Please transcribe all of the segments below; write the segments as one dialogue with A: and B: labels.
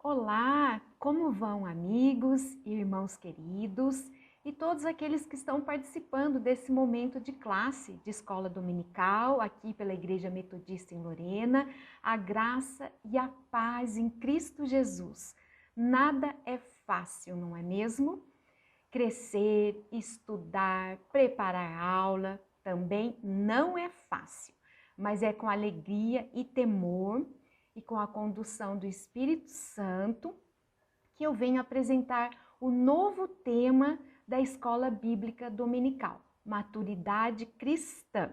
A: Olá, como vão amigos, irmãos queridos e todos aqueles que estão participando desse momento de classe de escola dominical aqui pela Igreja Metodista em Lorena, a graça e a paz em Cristo Jesus. Nada é fácil, não é mesmo? Crescer, estudar, preparar aula também não é fácil, mas é com alegria e temor e com a condução do Espírito Santo que eu venho apresentar o novo tema da Escola Bíblica Dominical, Maturidade Cristã.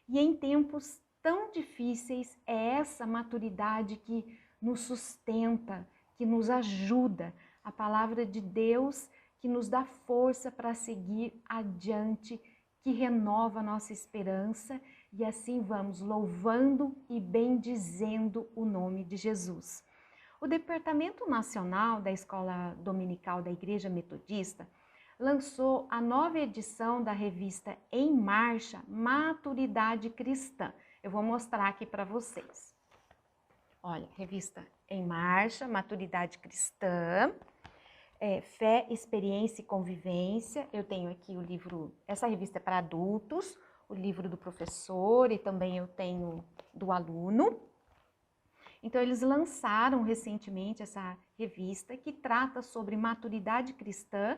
A: E em tempos tão difíceis, é essa maturidade que nos sustenta, que nos ajuda, a palavra de Deus que nos dá força para seguir adiante, que renova a nossa esperança e assim vamos louvando e bendizendo o nome de Jesus. O Departamento Nacional da Escola Dominical da Igreja Metodista lançou a nova edição da revista Em Marcha, Maturidade Cristã. Eu vou mostrar aqui para vocês. Olha, revista Em Marcha, Maturidade Cristã, Fé, Experiência e Convivência. Eu tenho aqui o livro, essa revista é para adultos, o livro do professor e também eu tenho do aluno. Então, eles lançaram recentemente essa revista que trata sobre maturidade cristã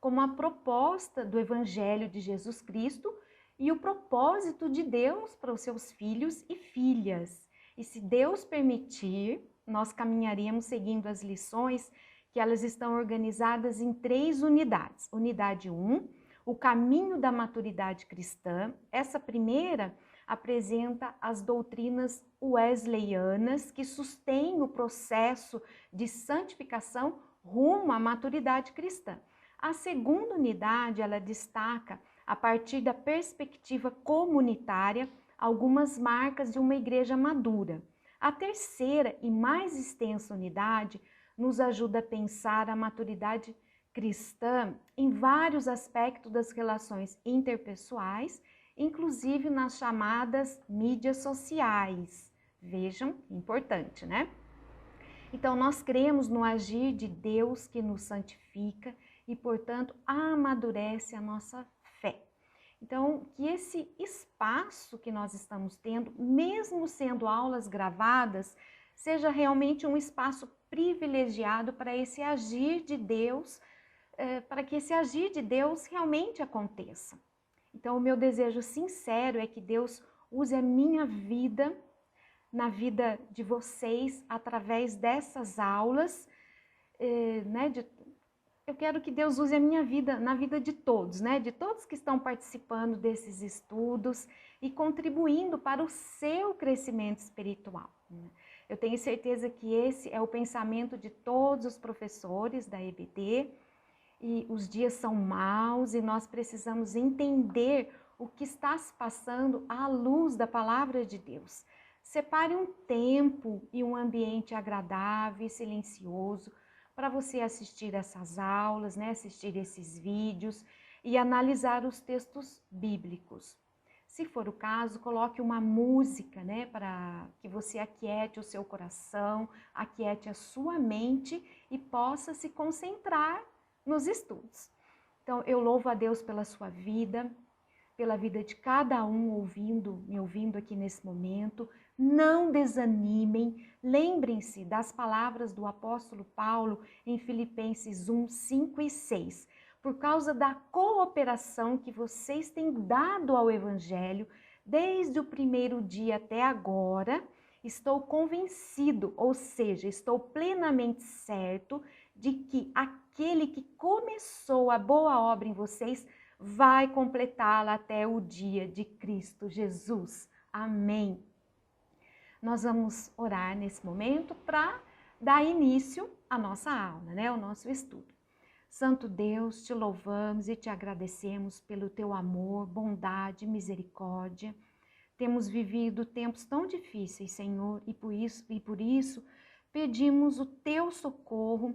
A: como a proposta do Evangelho de Jesus Cristo e o propósito de Deus para os seus filhos e filhas. E se Deus permitir, nós caminharemos seguindo as lições que elas estão organizadas em 3 unidades. Unidade 1, o caminho da maturidade cristã. Essa primeira apresenta as doutrinas wesleyanas que sustêm o processo de santificação rumo à maturidade cristã. A segunda unidade, ela destaca, a partir da perspectiva comunitária, algumas marcas de uma igreja madura. A terceira e mais extensa unidade nos ajuda a pensar a maturidade cristã em vários aspectos das relações interpessoais, inclusive nas chamadas mídias sociais. Vejam, importante, né? Então, nós cremos no agir de Deus que nos santifica e, portanto, amadurece a nossa fé. Então, que esse espaço que nós estamos tendo, mesmo sendo aulas gravadas, seja realmente um espaço privilegiado para esse agir de Deus, para que esse agir de Deus realmente aconteça. Então, o meu desejo sincero é que Deus use a minha vida na vida de vocês através dessas aulas, eu quero que Deus use a minha vida na vida de todos, de todos que estão participando desses estudos e contribuindo para o seu crescimento espiritual. Eu tenho certeza que esse é o pensamento de todos os professores da EBD, e os dias são maus e nós precisamos entender o que está se passando à luz da palavra de Deus. Separe um tempo e um ambiente agradável e silencioso para você assistir essas aulas, assistir esses vídeos e analisar os textos bíblicos. Se for o caso, coloque uma música, para que você aquiete o seu coração, aquiete a sua mente e possa se concentrar nos estudos. Então, eu louvo a Deus pela sua vida, pela vida de cada um me ouvindo aqui nesse momento. Não desanimem, lembrem-se das palavras do apóstolo Paulo em Filipenses 1, 5 e 6. Por causa da cooperação que vocês têm dado ao Evangelho, desde o primeiro dia até agora, estou convencido, ou seja, estou plenamente certo de que aquele que começou a boa obra em vocês vai completá-la até o dia de Cristo Jesus. Amém. Nós vamos orar nesse momento para dar início à nossa aula, ao nosso estudo. Santo Deus, te louvamos e te agradecemos pelo teu amor, bondade, misericórdia. Temos vivido tempos tão difíceis, Senhor, e por isso pedimos o teu socorro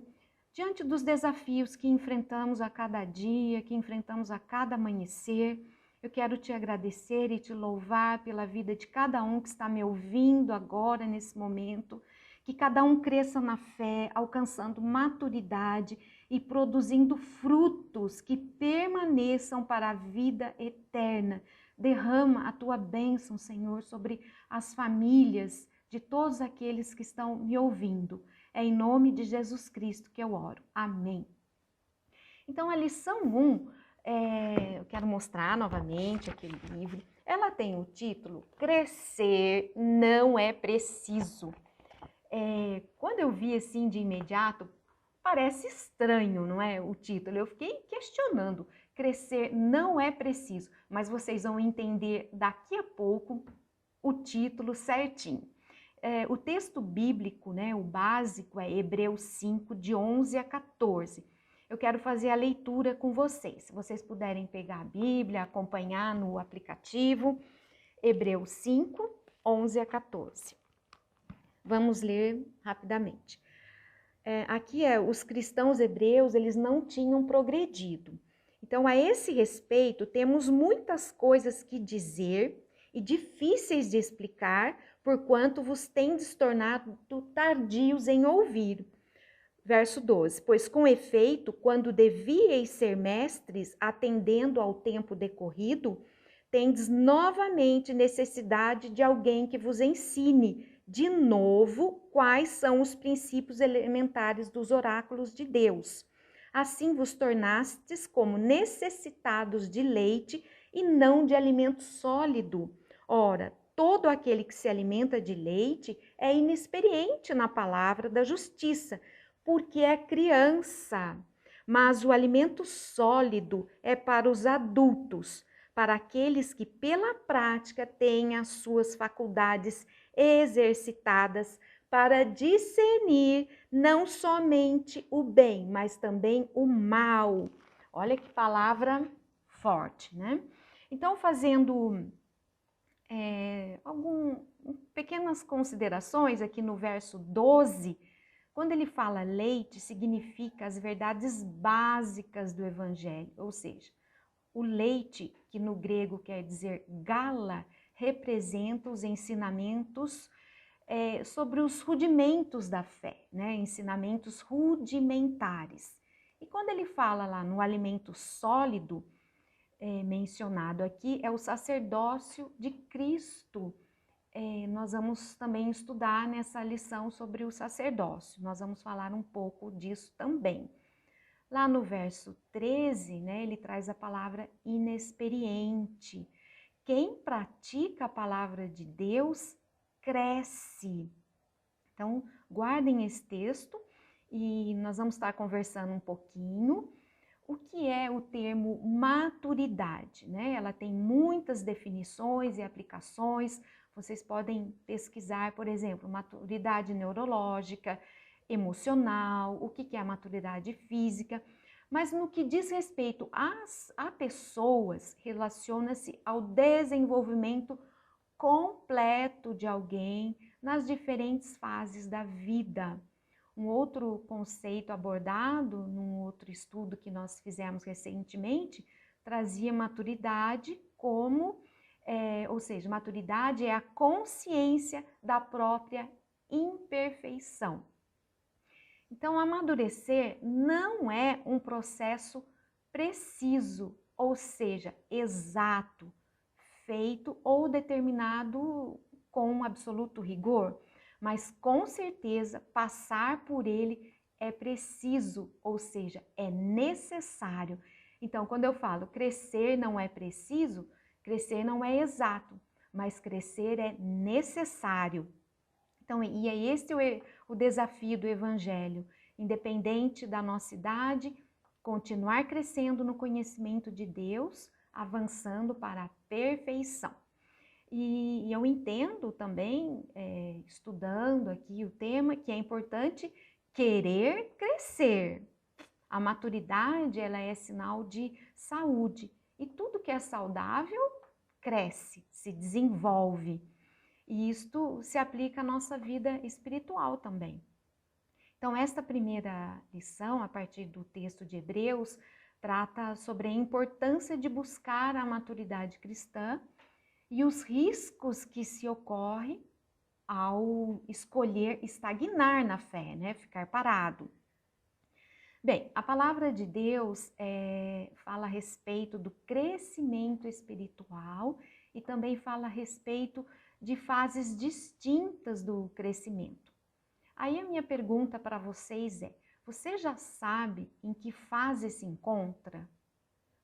A: diante dos desafios que enfrentamos a cada dia, que enfrentamos a cada amanhecer. Eu quero te agradecer e te louvar pela vida de cada um que está me ouvindo agora, nesse momento, que cada um cresça na fé, alcançando maturidade e produzindo frutos que permaneçam para a vida eterna. Derrama a tua bênção, Senhor, sobre as famílias de todos aqueles que estão me ouvindo. É em nome de Jesus Cristo que eu oro. Amém. Então, a lição 1, eu quero mostrar novamente aquele livro. Ela tem o título Crescer não é preciso. Quando eu vi assim de imediato, parece estranho, não é? O título. Eu fiquei questionando. Crescer não é preciso, mas vocês vão entender daqui a pouco o título certinho. O texto bíblico, né, o básico é Hebreus 5, de 11 a 14. Eu quero fazer a leitura com vocês. Se vocês puderem pegar a Bíblia, acompanhar no aplicativo, Hebreus 5, 11 a 14. Vamos ler rapidamente. Aqui os cristãos hebreus, eles não tinham progredido. Então, a esse respeito, temos muitas coisas que dizer e difíceis de explicar, porquanto vos tendes tornado tardios em ouvir. Verso 12, pois com efeito, quando devíeis ser mestres, atendendo ao tempo decorrido, tendes novamente necessidade de alguém que vos ensine de novo quais são os princípios elementares dos oráculos de Deus. Assim vos tornastes como necessitados de leite e não de alimento sólido. Ora, todo aquele que se alimenta de leite é inexperiente na palavra da justiça, porque é criança. Mas o alimento sólido é para os adultos, para aqueles que pela prática têm as suas faculdades exercitadas para discernir não somente o bem, mas também o mal. Olha que palavra forte, né? Então, fazendo pequenas considerações aqui no verso 12, quando ele fala leite, significa as verdades básicas do evangelho, ou seja, o leite, que no grego quer dizer gala, representa os ensinamentos sobre os rudimentos da fé, né? Ensinamentos rudimentares. E quando ele fala lá no alimento sólido, mencionado aqui, é o sacerdócio de Cristo. Nós vamos também estudar nessa lição sobre o sacerdócio. Nós vamos falar um pouco disso também. Lá no verso 13, né, ele traz a palavra inexperiente. Quem pratica a palavra de Deus cresce. Então, guardem esse texto e nós vamos estar conversando um pouquinho. O que é o termo maturidade, né? Ela tem muitas definições e aplicações. Vocês podem pesquisar, por exemplo, maturidade neurológica, emocional, o que é a maturidade física. Mas no que diz respeito a pessoas, relaciona-se ao desenvolvimento completo de alguém nas diferentes fases da vida. Um outro conceito abordado num outro estudo que nós fizemos recentemente trazia maturidade como, ou seja, maturidade é a consciência da própria imperfeição. Então, amadurecer não é um processo preciso, ou seja, exato, feito ou determinado com absoluto rigor, mas com certeza passar por ele é preciso, ou seja, é necessário. Então, quando eu falo crescer não é preciso, crescer não é exato, mas crescer é necessário. Então, e é esse o desafio do Evangelho, independente da nossa idade, continuar crescendo no conhecimento de Deus, avançando para a perfeição. E eu entendo também, estudando aqui o tema, que é importante querer crescer. A maturidade, ela é sinal de saúde. E tudo que é saudável, cresce, se desenvolve. E isto se aplica à nossa vida espiritual também. Então, esta primeira lição, a partir do texto de Hebreus, trata sobre a importância de buscar a maturidade cristã e os riscos que se ocorrem ao escolher estagnar na fé, né? Ficar parado. Bem, a palavra de Deus fala a respeito do crescimento espiritual e também fala a respeito de fases distintas do crescimento. Aí a minha pergunta para vocês é: você já sabe em que fase se encontra?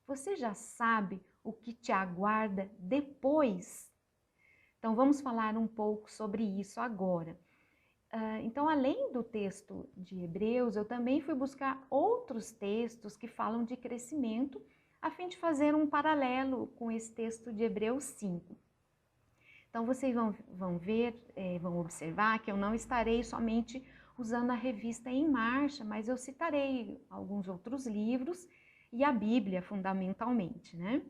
A: Você já sabe o que te aguarda depois? Então vamos falar um pouco sobre isso agora. Então, além do texto de Hebreus, eu também fui buscar outros textos que falam de crescimento, a fim de fazer um paralelo com esse texto de Hebreus 5. Então, vocês vão ver, vão observar que eu não estarei somente usando a revista Em Marcha, mas eu citarei alguns outros livros e a Bíblia, fundamentalmente, né?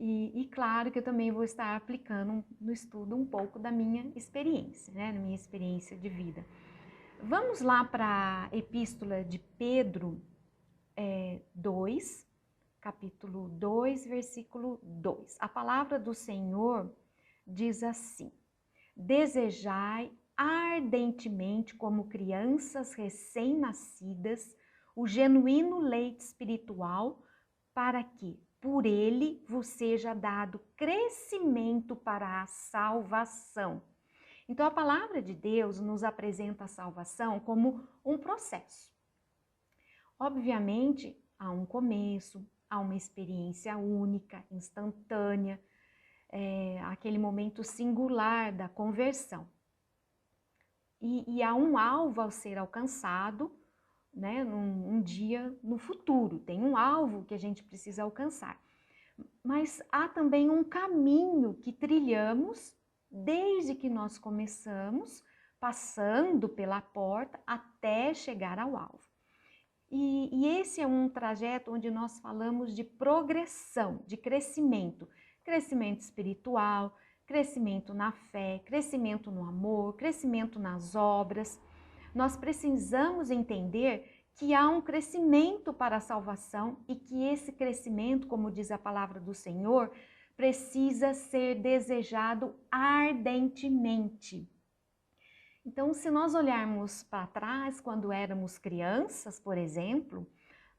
A: E claro que eu também vou estar aplicando no estudo um pouco da minha experiência, né? Da minha experiência de vida. Vamos lá para a Epístola de Pedro 2, capítulo 2, versículo 2. A palavra do Senhor diz assim: desejai ardentemente, como crianças recém-nascidas, o genuíno leite espiritual, para que por ele vos seja dado crescimento para a salvação. Então, a palavra de Deus nos apresenta a salvação como um processo. Obviamente, há um começo, há uma experiência única, instantânea, aquele momento singular da conversão. E há um alvo ao ser alcançado, né, um dia no futuro. Tem um alvo que a gente precisa alcançar. Mas há também um caminho que trilhamos desde que nós começamos, passando pela porta até chegar ao alvo. E esse é um trajeto onde nós falamos de progressão, de crescimento. Crescimento espiritual, crescimento na fé, crescimento no amor, crescimento nas obras. Nós precisamos entender que há um crescimento para a salvação e que esse crescimento, como diz a palavra do Senhor, precisa ser desejado ardentemente. Então, se nós olharmos para trás, quando éramos crianças, por exemplo,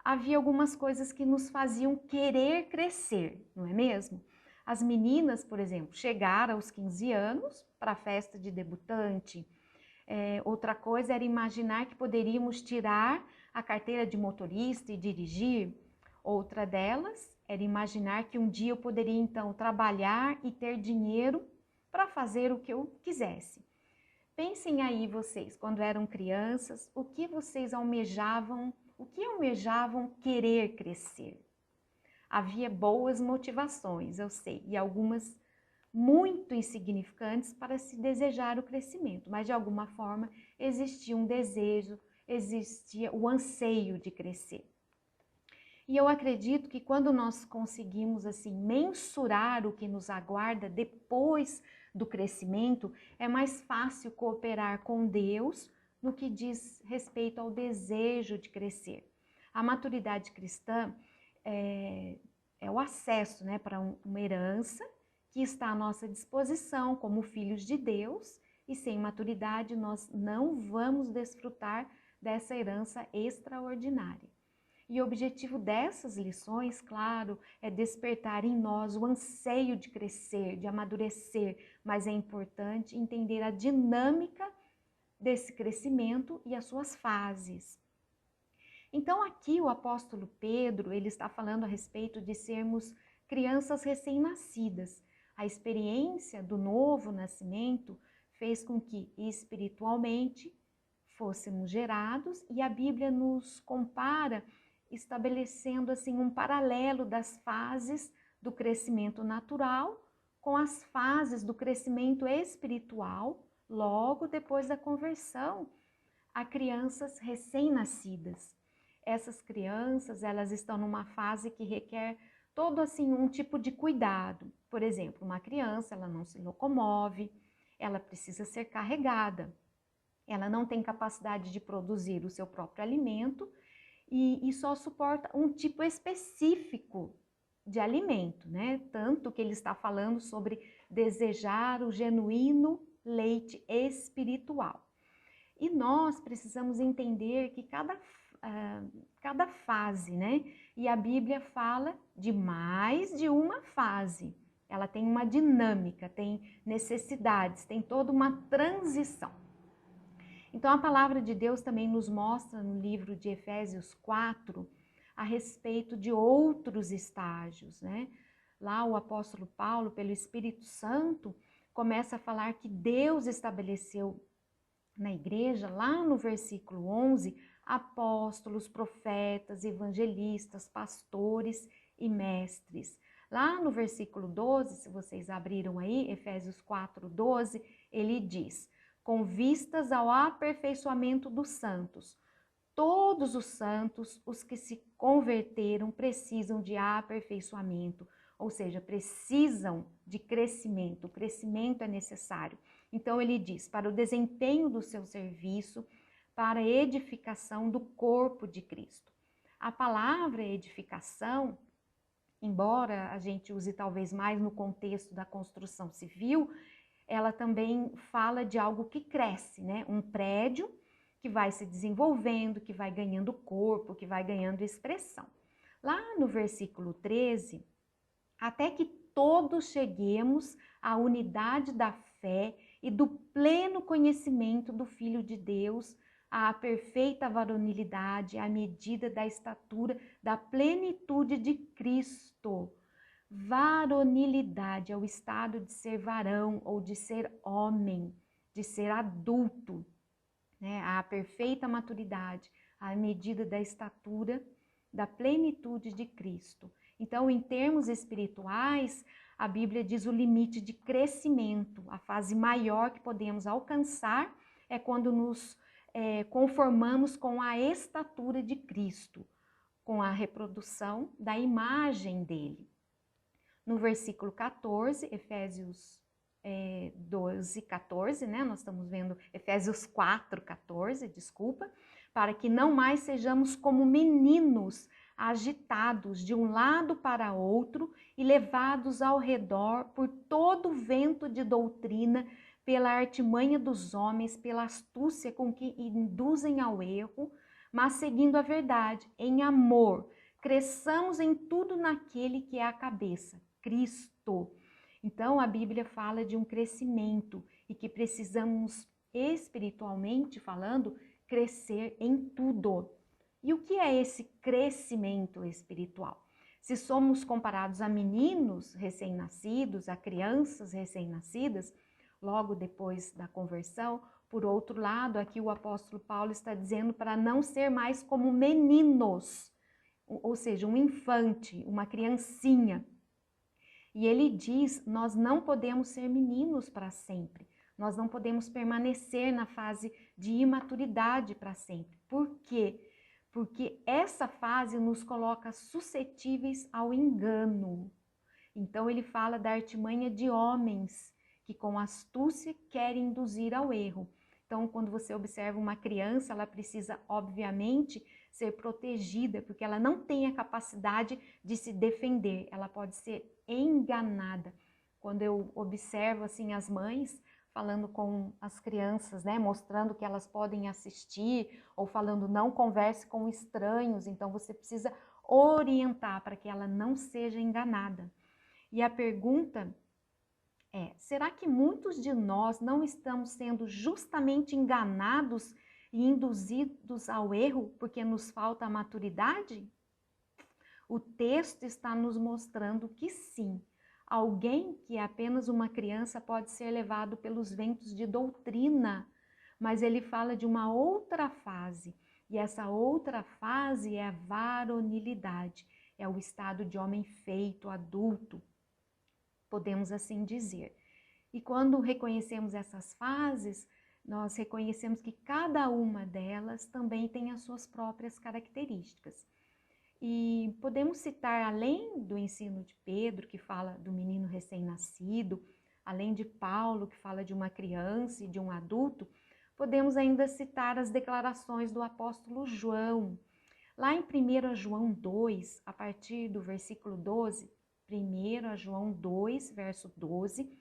A: havia algumas coisas que nos faziam querer crescer, não é mesmo? As meninas, por exemplo, chegaram aos 15 anos para a festa de debutante. Outra coisa era imaginar que poderíamos tirar a carteira de motorista e dirigir. Outra delas era imaginar que um dia eu poderia então trabalhar e ter dinheiro para fazer o que eu quisesse. Pensem aí vocês, quando eram crianças, o que vocês almejavam querer crescer? Havia boas motivações, eu sei, e algumas muito insignificantes para se desejar o crescimento, mas de alguma forma existia um desejo, existia o anseio de crescer. E eu acredito que quando nós conseguimos assim mensurar o que nos aguarda depois do crescimento, é mais fácil cooperar com Deus no que diz respeito ao desejo de crescer. A maturidade cristã é o acesso, né, para uma herança que está à nossa disposição como filhos de Deus, e sem maturidade nós não vamos desfrutar dessa herança extraordinária. E o objetivo dessas lições, claro, é despertar em nós o anseio de crescer, de amadurecer, mas é importante entender a dinâmica desse crescimento e as suas fases. Então aqui o apóstolo Pedro, ele está falando a respeito de sermos crianças recém-nascidas. A experiência do novo nascimento fez com que espiritualmente fôssemos gerados, e a Bíblia nos compara estabelecendo assim um paralelo das fases do crescimento natural com as fases do crescimento espiritual logo depois da conversão a crianças recém-nascidas. Essas crianças, elas estão numa fase que requer todo assim um tipo de cuidado. Por exemplo, uma criança, ela não se locomove, ela precisa ser carregada. Ela não tem capacidade de produzir o seu próprio alimento e só suporta um tipo específico de alimento, né? Tanto que ele está falando sobre desejar o genuíno leite espiritual. E nós precisamos entender que cada fase, né? E a Bíblia fala de mais de uma fase. Ela tem uma dinâmica, tem necessidades, tem toda uma transição. Então a palavra de Deus também nos mostra no livro de Efésios 4 a respeito de outros estágios, né? Lá o apóstolo Paulo, pelo Espírito Santo, começa a falar que Deus estabeleceu na igreja, lá no versículo 11, apóstolos, profetas, evangelistas, pastores e mestres. Lá no versículo 12, se vocês abriram aí, Efésios 4, 12, ele diz: com vistas ao aperfeiçoamento dos santos. Todos os santos, os que se converteram, precisam de aperfeiçoamento, ou seja, precisam de crescimento. O crescimento é necessário. Então ele diz, para o desempenho do seu serviço, para a edificação do corpo de Cristo. A palavra edificação, embora a gente use talvez mais no contexto da construção civil, ela também fala de algo que cresce, né? Um prédio que vai se desenvolvendo, que vai ganhando corpo, que vai ganhando expressão. Lá no versículo 13, até que todos cheguemos à unidade da fé e do pleno conhecimento do Filho de Deus, à perfeita varonilidade, à medida da estatura da plenitude de Cristo. Varonilidade é o estado de ser varão ou de ser homem, de ser adulto, né? A perfeita maturidade, à medida da estatura da plenitude de Cristo. Então, em termos espirituais, a Bíblia diz o limite de crescimento. A fase maior que podemos alcançar é quando nos conformamos com a estatura de Cristo, com a reprodução da imagem dele. No versículo 14, Efésios 12, 14, né? Nós estamos vendo Efésios 4, 14, desculpa, para que não mais sejamos como meninos agitados de um lado para outro e levados ao redor por todo o vento de doutrina, pela artimanha dos homens, pela astúcia com que induzem ao erro, mas seguindo a verdade, em amor, cresçamos em tudo naquele que é a cabeça, Cristo. Então a Bíblia fala de um crescimento e que precisamos, espiritualmente falando, crescer em tudo. E o que é esse crescimento espiritual? Se somos comparados a meninos recém-nascidos, a crianças recém-nascidas, logo depois da conversão, por outro lado, aqui o apóstolo Paulo está dizendo para não ser mais como meninos, ou seja, um infante, uma criancinha. E ele diz, nós não podemos ser meninos para sempre. Nós não podemos permanecer na fase de imaturidade para sempre. Por quê? Porque essa fase nos coloca suscetíveis ao engano. Então ele fala da artimanha de homens que com astúcia querem induzir ao erro. Então, quando você observa uma criança, ela precisa, obviamente, ser protegida, porque ela não tem a capacidade de se defender, ela pode ser enganada. Quando eu observo, assim, as mães falando com as crianças, né, mostrando que elas podem assistir, ou falando não converse com estranhos, então você precisa orientar para que ela não seja enganada. E a pergunta é, será que muitos de nós não estamos sendo justamente enganados e induzidos ao erro porque nos falta a maturidade? O texto está nos mostrando que sim, alguém que é apenas uma criança pode ser levado pelos ventos de doutrina, mas ele fala de uma outra fase, e essa outra fase é a varonilidade, é o estado de homem feito, adulto, podemos assim dizer. E quando reconhecemos essas fases, nós reconhecemos que cada uma delas também tem as suas próprias características. E podemos citar, além do ensino de Pedro, que fala do menino recém-nascido, além de Paulo, que fala de uma criança e de um adulto, podemos ainda citar as declarações do apóstolo João. Lá em 1 João 2, a partir do versículo 12, 1 João 2, verso 12,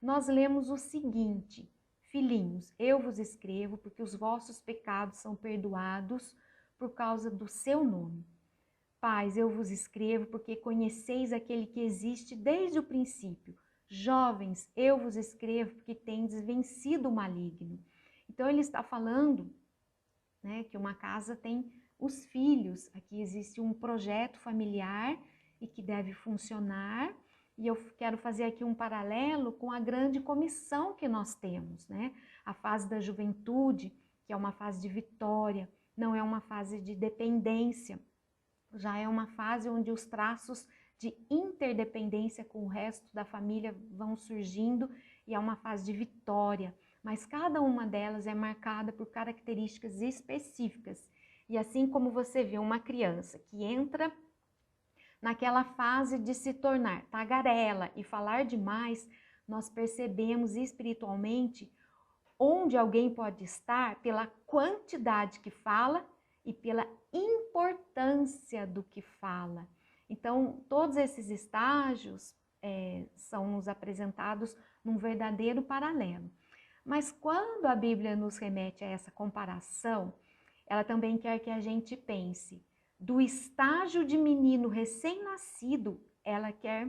A: nós lemos o seguinte: Filhinhos, eu vos escrevo porque os vossos pecados são perdoados por causa do seu nome. Pais, eu vos escrevo porque conheceis aquele que existe desde o princípio. Jovens, eu vos escrevo porque tendes vencido o maligno. Então ele está falando, né, que uma casa tem os filhos. Aqui existe um projeto familiar e que deve funcionar. E eu quero fazer aqui um paralelo com a grande comissão que nós temos, né? A fase da juventude, que é uma fase de vitória, não é uma fase de dependência. Já é uma fase onde os traços de interdependência com o resto da família vão surgindo e é uma fase de vitória. Mas cada uma delas é marcada por características específicas. E assim como você vê uma criança que entra naquela fase de se tornar tagarela e falar demais, nós percebemos espiritualmente onde alguém pode estar pela quantidade que fala e pela importância do que fala. Então, todos esses estágios são nos apresentados num verdadeiro paralelo. Mas quando a Bíblia nos remete a essa comparação, ela também quer que a gente pense do estágio de menino recém-nascido, ela quer,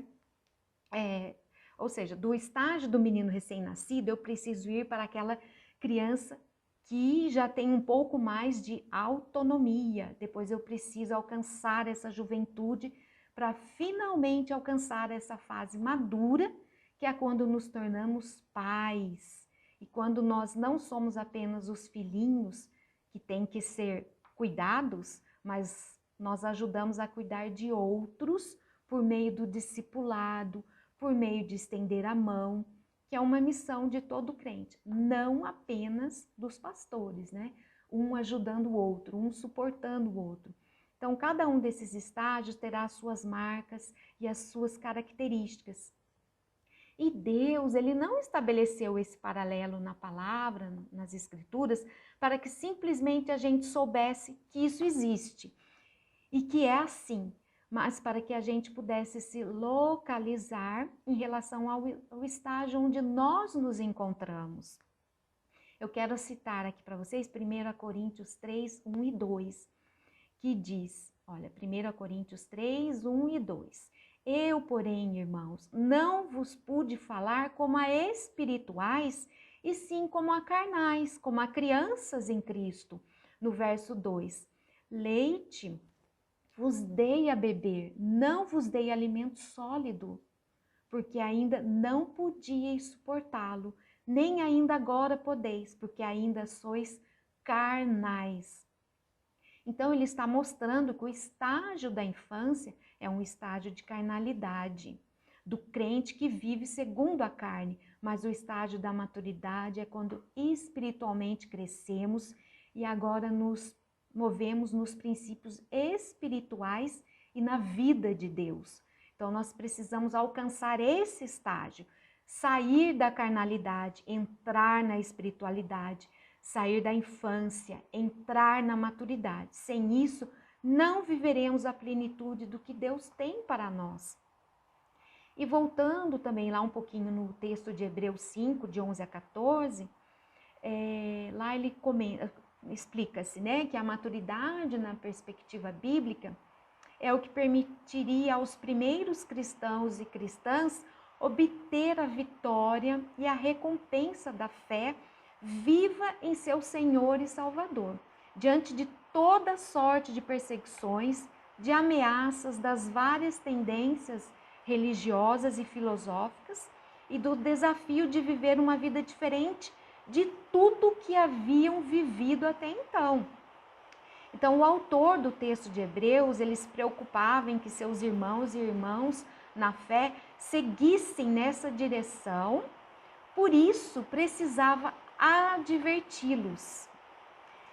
A: ou seja, do estágio do menino recém-nascido, eu preciso ir para aquela criança que já tem um pouco mais de autonomia. Depois eu preciso alcançar essa juventude para finalmente alcançar essa fase madura, que é quando nos tornamos pais. E quando nós não somos apenas os filhinhos que têm que ser cuidados, mas nós ajudamos a cuidar de outros por meio do discipulado, por meio de estender a mão, que é uma missão de todo crente, não apenas dos pastores, né? Um ajudando o outro, um suportando o outro. Então, cada um desses estágios terá as suas marcas e as suas características. E Deus, ele não estabeleceu esse paralelo na palavra, nas escrituras, para que simplesmente a gente soubesse que isso existe e que é assim, mas para que a gente pudesse se localizar em relação ao estágio onde nós nos encontramos. Eu quero citar aqui para vocês 1 Coríntios 3, 1 e 2, que diz, olha, 1 Coríntios 3, 1 e 2. Eu, porém, irmãos, não vos pude falar como a espirituais, e sim como a carnais, como a crianças em Cristo. No verso 2, leite vos dei a beber, não vos dei alimento sólido, porque ainda não podíeis suportá-lo, nem ainda agora podeis, porque ainda sois carnais. Então ele está mostrando que o estágio da infância é um estágio de carnalidade, do crente que vive segundo a carne, mas o estágio da maturidade é quando espiritualmente crescemos e agora nos movemos nos princípios espirituais e na vida de Deus. Então nós precisamos alcançar esse estágio, sair da carnalidade, entrar na espiritualidade, sair da infância, entrar na maturidade. Sem isso, não viveremos a plenitude do que Deus tem para nós. E voltando também lá um pouquinho no texto de Hebreus 5, de 11 a 14, lá ele explica-se, né, que a maturidade na perspectiva bíblica é o que permitiria aos primeiros cristãos e cristãs obter a vitória e a recompensa da fé viva em seu Senhor e Salvador, diante de toda sorte de perseguições, de ameaças das várias tendências religiosas e filosóficas e do desafio de viver uma vida diferente de tudo que haviam vivido até então. Então, o autor do texto de Hebreus, ele se preocupava em que seus irmãos e irmãs na fé seguissem nessa direção, por isso precisava adverti-los.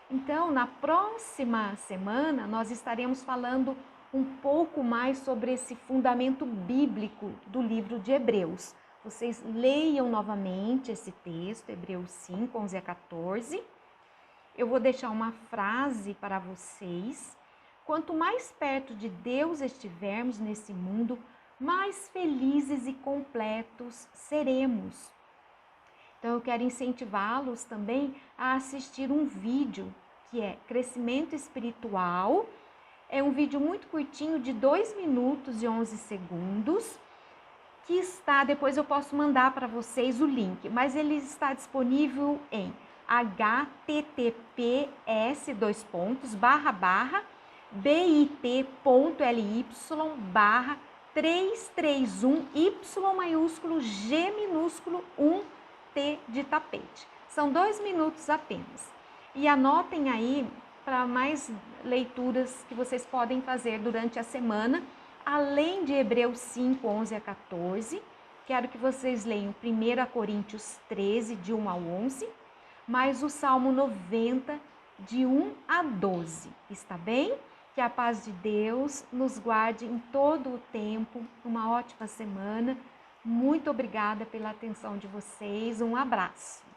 A: Então, na próxima semana, nós estaremos falando um pouco mais sobre esse fundamento bíblico do livro de Hebreus. Vocês leiam novamente esse texto, Hebreus 5, 11 a 14. Eu vou deixar uma frase para vocês. Quanto mais perto de Deus estivermos nesse mundo, mais felizes e completos seremos. Então eu quero incentivá-los também a assistir um vídeo que é Crescimento Espiritual. É um vídeo muito curtinho de 2 minutos e 11 segundos, que está, depois eu posso mandar para vocês o link, mas ele está disponível em https://bit.ly/331Y maiúsculo G minúsculo 1T de tapete. São 2 minutos apenas. E anotem aí para mais leituras que vocês podem fazer durante a semana, além de Hebreus 5, 11 a 14. Quero que vocês leiam 1 Coríntios 13, de 1 a 11, mais o Salmo 90, de 1 a 12. Está bem? Que a paz de Deus nos guarde em todo o tempo. Uma ótima semana. Muito obrigada pela atenção de vocês. Um abraço.